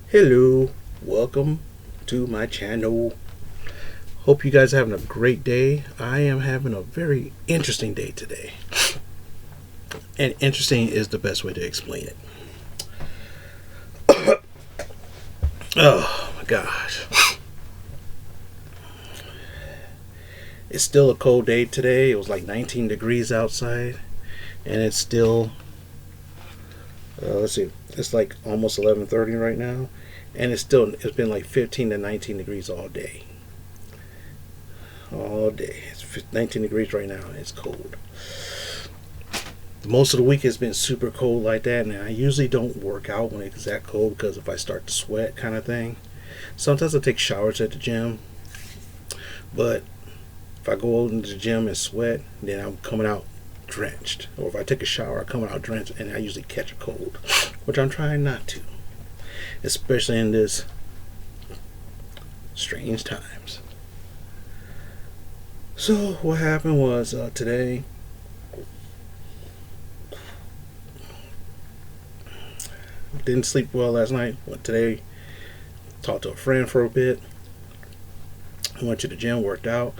Hello, welcome to my channel. Hope you guys are having a great day. I am having a very interesting day today. And interesting is the best way to explain it. Oh my gosh. It's still a cold day today. It was like 19 degrees outside. And it's still, let's see, it's like almost 11:30 right now. And it's been like 15 to 19 degrees all day. All day. It's 19 degrees right now and it's cold. Most of the week has been super cold like that, and I usually don't work out when it's that cold because if I start to sweat kind of thing. Sometimes I take showers at the gym, but if I go into the gym and sweat, then I'm coming out drenched. Or if I take a shower, I'm coming out drenched, and I usually catch a cold, which I'm trying not to, especially in this strange times. So what happened was today, didn't sleep well last night, but today talked to a friend for a bit, went to the gym, worked out,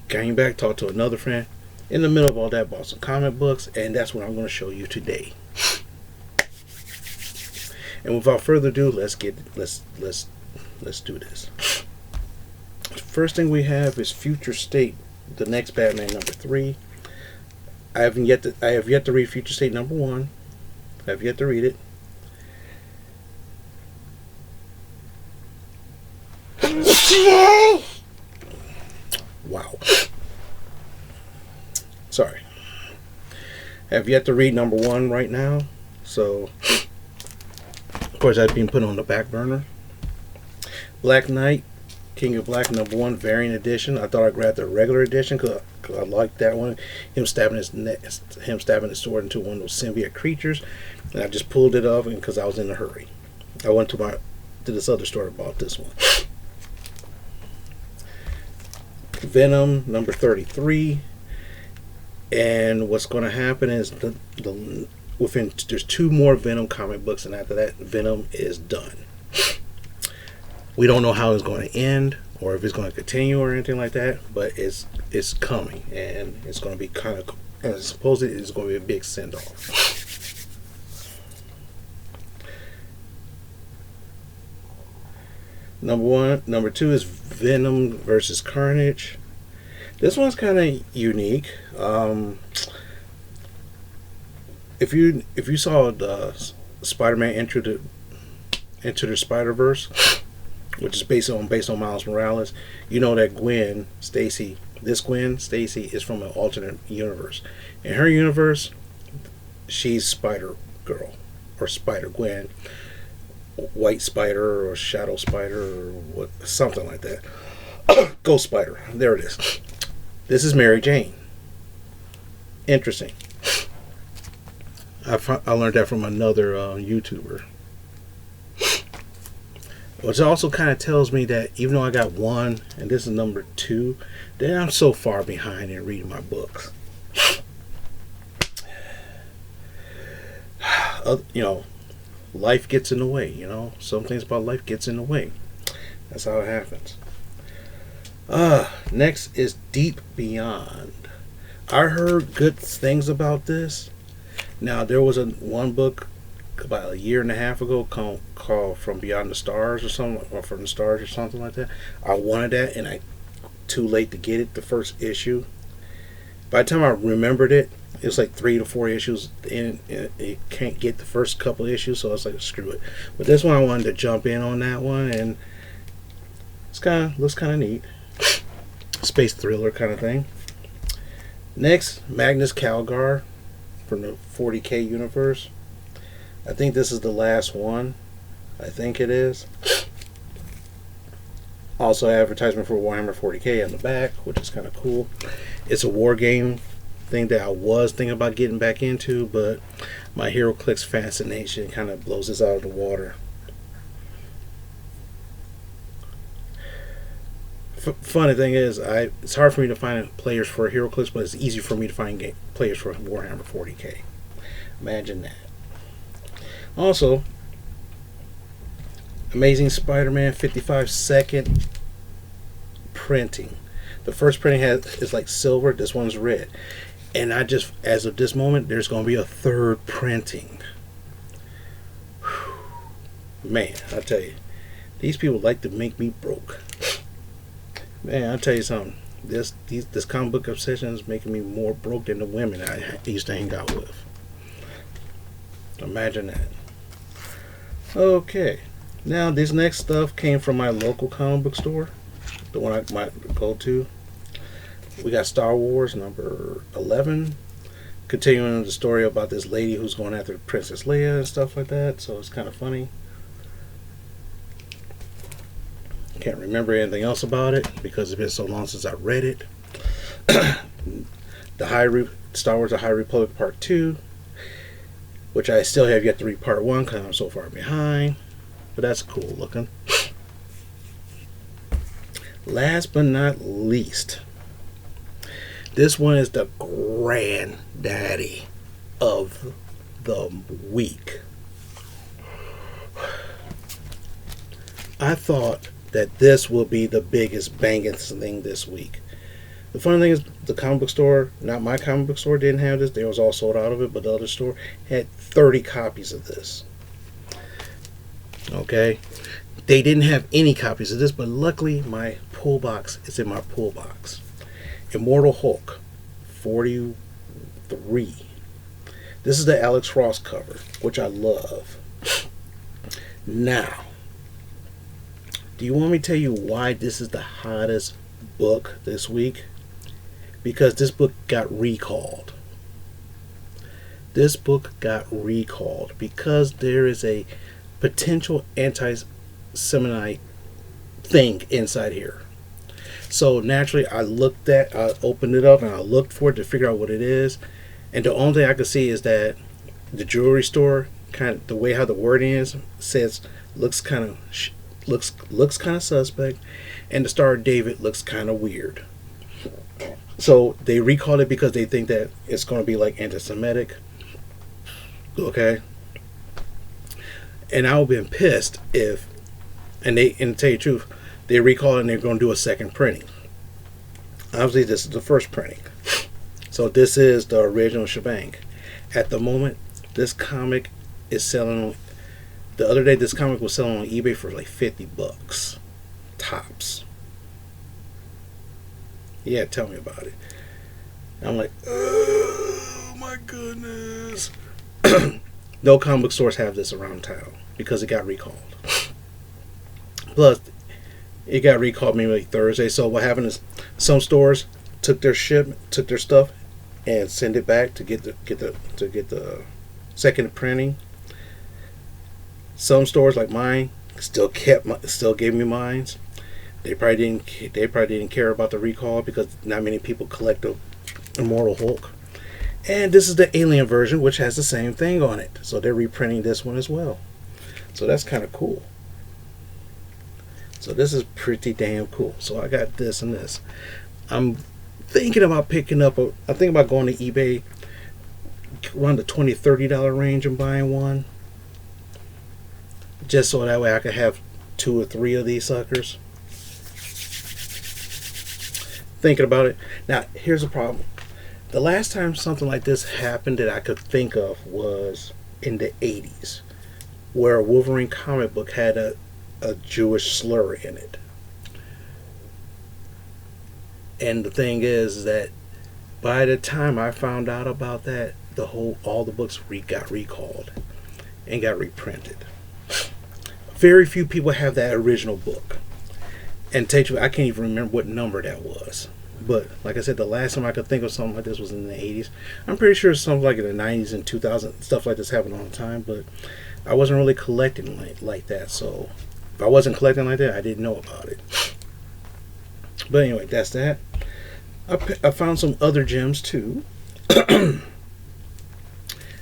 came back, talked to another friend. In the middle of all that, bought some comic books, and that's what I'm going to show you today. And without further ado, let's do this. The first thing we have is Future State, the next Batman #3. I have yet to read Future State #1. I have yet to read it. Wow. Sorry. I have yet to read #1 right now. So, of course, I've been put on the back burner. Black Knight, King of Black #1 variant edition. I thought I grabbed the regular edition because I liked that one. Him stabbing his sword into one of those symbiote creatures, and I just pulled it off because I was in a hurry. I went to this other store and bought this one. Venom #33, and what's going to happen is there's 2 more Venom comic books, and after that, Venom is done. We don't know how it's going to end or if it's going to continue or anything like that, but it's coming, and it's going to be kind of, and supposedly it's going to be a big send-off. Number 2 is Venom versus Carnage. This one's kind of unique. If you saw the Spiderman Into the Spider-Verse, which is based on Miles Morales, you know that Gwen Stacy is from an alternate universe. In her universe, she's Spider Girl or Spider Gwen, White Spider or Shadow Spider or something like that. Ghost Spider. There it is. This is Mary Jane. Interesting. I learned that from another YouTuber. Which also kind of tells me that even though I got 1 and this is #2, then I'm so far behind in reading my books. Life gets in the way, Some things about life gets in the way. That's how it happens. Next is Deep Beyond. I heard good things about this. Now, there was one book about a year and a half ago called From Beyond the Stars or something, or From the Stars or something like that. I wanted that, and I too late to get it, the first issue. By the time I remembered it, it was like 3 to 4 issues in, and it can't get the first couple issues, so I was like, screw it. But this one, I wanted to jump in on that one, and looks kind of neat. Space thriller kind of thing. Next, Magnus Calgar from the 40K universe. I think this is the last one. I think it is. Also, advertisement for Warhammer 40K on the back, which is kind of cool. It's a war game thing that I was thinking about getting back into, but my HeroClix fascination kind of blows this out of the water. Funny thing is, it's hard for me to find players for HeroClix, but it's easy for me to find players for Warhammer 40K. Imagine that. Also, Amazing Spider-Man 55-second printing. The first printing is like silver. This one's red. And I just, as of this moment, there's going to be a third printing. Whew. Man, I tell you, these people like to make me broke. Man, I'll tell you something. This comic book obsession is making me more broke than the women I used to hang out with. Imagine that. Okay. Now, this next stuff came from my local comic book store. The one I might go to. We got Star Wars number 11. Continuing the story about this lady who's going after Princess Leia and stuff like that. So it's kind of funny. Can't remember anything else about it because it's been so long since I read it. Star Wars: The High Republic Part 2, which I still have yet to read Part 1 because I'm so far behind. But that's cool looking. Last but not least, this one is the granddaddy of the week. I thought that this will be the biggest bangest thing this week. The funny thing is, the comic book store, not my comic book store, didn't have this. They was all sold out of it, but the other store had 30 copies of this. Okay? They didn't have any copies of this, but luckily my pull box is in my pull box. Immortal Hulk, 43. This is the Alex Ross cover, which I love. Now, do you want me to tell you why this is the hottest book this week? Because this book got recalled. This book got recalled because there is a potential anti-Semitite thing inside here. So naturally, I opened it up and I looked for it to figure out what it is. And the only thing I could see is that the jewelry store, kind of the way how the wording is, says looks kind of suspect, and the Star of David looks kind of weird. So they recalled it because they think that it's going to be like anti-Semitic. Okay. And I would have been pissed if, and to tell you the truth, they recall it and they're going to do a second printing. Obviously, this is the first printing. So this is the original shebang. At the moment, this comic is selling. The other day, this comic was selling on eBay for like $50 tops. Yeah, tell me about it. I'm like, oh my goodness. No comic book stores have this around town because it got recalled. Plus, it got recalled maybe like Thursday. So what happened is some stores took their stuff and sent it back to get the second printing. Some stores like mine still gave me mine. They probably didn't care about the recall because not many people collect the Immortal Hulk. And this is the Alien version, which has the same thing on it. So they're reprinting this one as well. So that's kind of cool. So this is pretty damn cool. So I got this and this. I'm thinking about picking up I'm thinking about going to eBay around the $20, $30 range and buying one. Just so that way I could have 2 or 3 of these suckers. Thinking about it. Now, here's the problem. The last time something like this happened that I could think of was in the 80s, where a Wolverine comic book had a Jewish slur in it. And the thing is that by the time I found out about that, all the books got recalled and got reprinted. Very few people have that original book. And I can't even remember what number that was. But like I said, the last time I could think of something like this was in the 80s. I'm pretty sure something like in the 90s and 2000, stuff like this happened all the time. But I wasn't really collecting like that. So if I wasn't collecting like that, I didn't know about it. But anyway, that's that. I found some other gems too.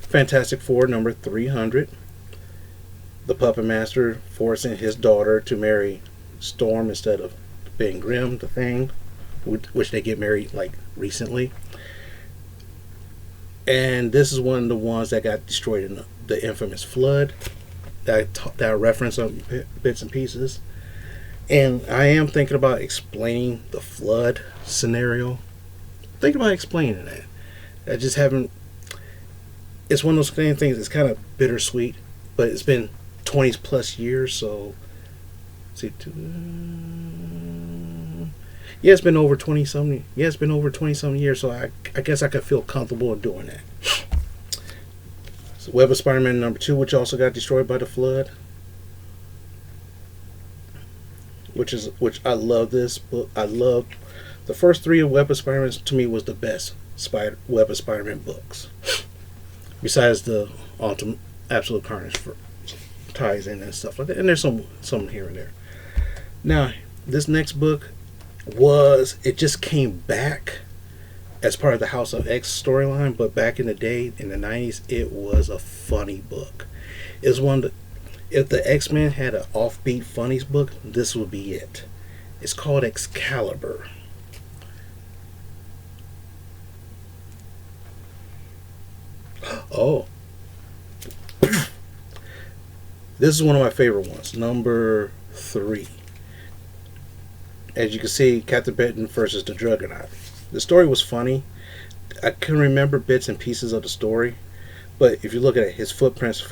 Fantastic Four number 300. The Puppet Master forcing his daughter to marry Storm instead of being Grimm, the Thing, which they get married like recently. And this is one of the ones that got destroyed in the infamous flood. that I reference on bits and pieces. And I am thinking about explaining the flood scenario. Thinking about explaining that. I just haven't. It's one of those kind of things that's kind of bittersweet, but it's been 20 plus years, so. See, yeah, it's been over 20 something. Yeah, it's been over 20 something years, so I guess I could feel comfortable in doing that. So Web of Spider-Man #2, which also got destroyed by the flood. Which I love this book. I love the first 3 of Web of Spider-Man. To me, was the best Web of Spider-Man books. Besides the Ultimate Absolute Carnage for ties in and stuff like that, and there's some here and there. Now, this next book it just came back as part of the House of X storyline, but back in the day, in the 90s, it was a funny book. It's one that, if the X-Men had an offbeat funnies book, this would be it. It's called Excalibur. Oh. This is one of my favorite ones, number 3. As you can see, Captain Benton versus the Juggernaut. The story was funny. I can remember bits and pieces of the story, but if you look at it, his footprints.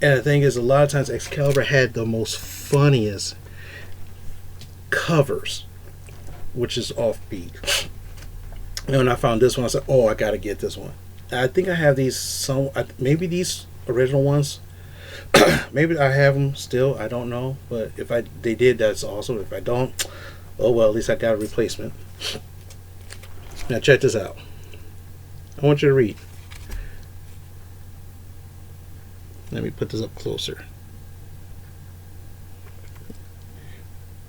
And the thing is, a lot of times Excalibur had the most funniest covers, which is offbeat. And when I found this one, I said, "Oh, I gotta get this one." I think I have these maybe these original ones. Maybe I have them still. I don't know, but if they did, that's awesome. If I don't, oh well. At least I got a replacement. Now check this out. I want you to read. Let me put this up closer.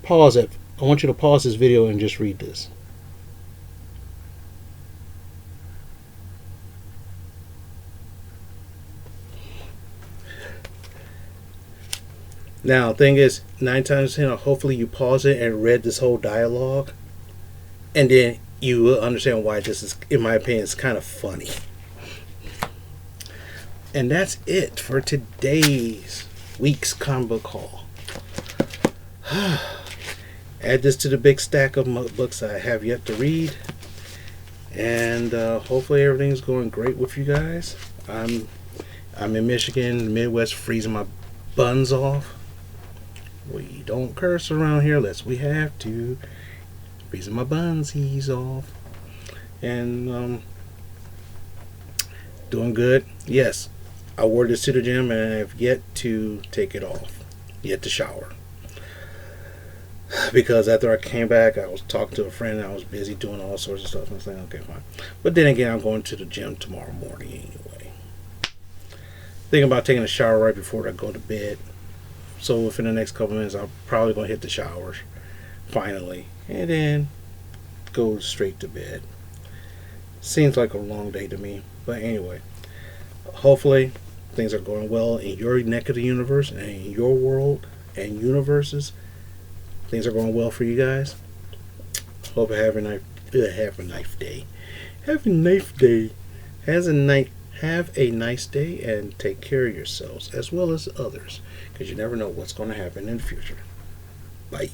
Pause it. I want you to pause this video and just read this. Now, the thing is, 9 times 10, hopefully you pause it and read this whole dialogue, and then you will understand why this is, in my opinion, it's kind of funny. And that's it for today's week's comic book haul. Add this to the big stack of books I have yet to read, and hopefully everything's going great with you guys. I'm in Michigan, Midwest, freezing my buns off. We don't curse around here unless we have to. Freezing my bunsies off. And doing good. Yes, I wore this to the gym and I have yet to take it off. Yet to shower. Because after I came back, I was talking to a friend and I was busy doing all sorts of stuff. And I was like, okay, fine. But then again, I'm going to the gym tomorrow morning anyway. Thinking about taking a shower right before I go to bed. So within the next couple minutes, I'm probably going to hit the showers, finally, and then go straight to bed. Seems like a long day to me, but anyway, hopefully things are going well in your neck of the universe and in your world and universes. Things are going well for you guys. Hope you have a nice day. Have a nice day. Have a nice day and take care of yourselves as well as others, because you never know what's going to happen in the future. Bye.